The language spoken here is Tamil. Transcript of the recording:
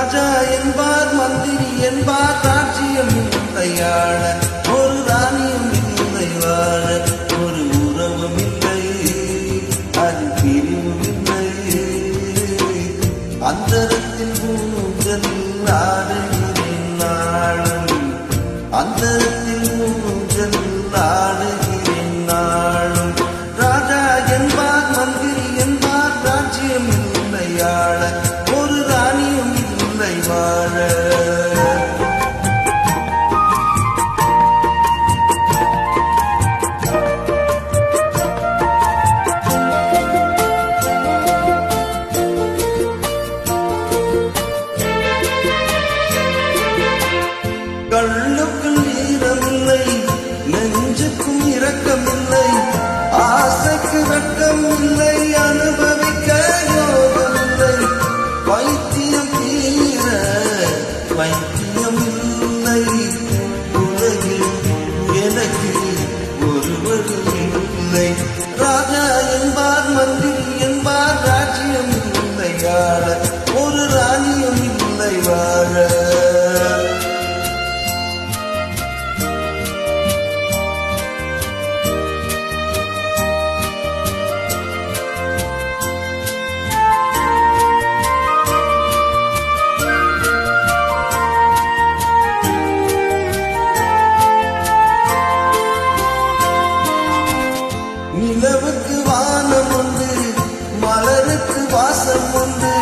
ராஜா என்பார் மந்திரி என்பார் ராஜ்யம் இல்லையாழ ஒரு ராணியும் இல்லை வாழ ஒரு உறவும் இல்லை அது பிரிவும் இல்லை அந்தரத்தில் ஊஞ்சலில் ஆடுகிறேன் நாளும் அந்தரத்தில் ஊஞ்சலில் ஆடுகிறேன் நாளும் ராஜா என்பார் மந்திரி என்பார் ராஜ்யம் இல்லையாழ ஒரு ராணியும் இல்லை வாழ கண்ணுக்குள் ஈரமில்லை நெஞ்சுக்கும் இரக்கமில்லை ஆசைக்கு வெட்கம் இல்லை அனுபவிக்க யோகமில்லை வைத்தியம் தீர வைத்தியம் இல்லை உலகில் எனக்கு ஒருவரும் இல்லை ராஜா என்பார் மந்திரி என்பார் ராஜ்யம் இல்லையாழ ஒரு ராணியும் இல்லை வாழ நிலவுக்கு வானம் உண்டு மலருக்கு வாசம் உண்டு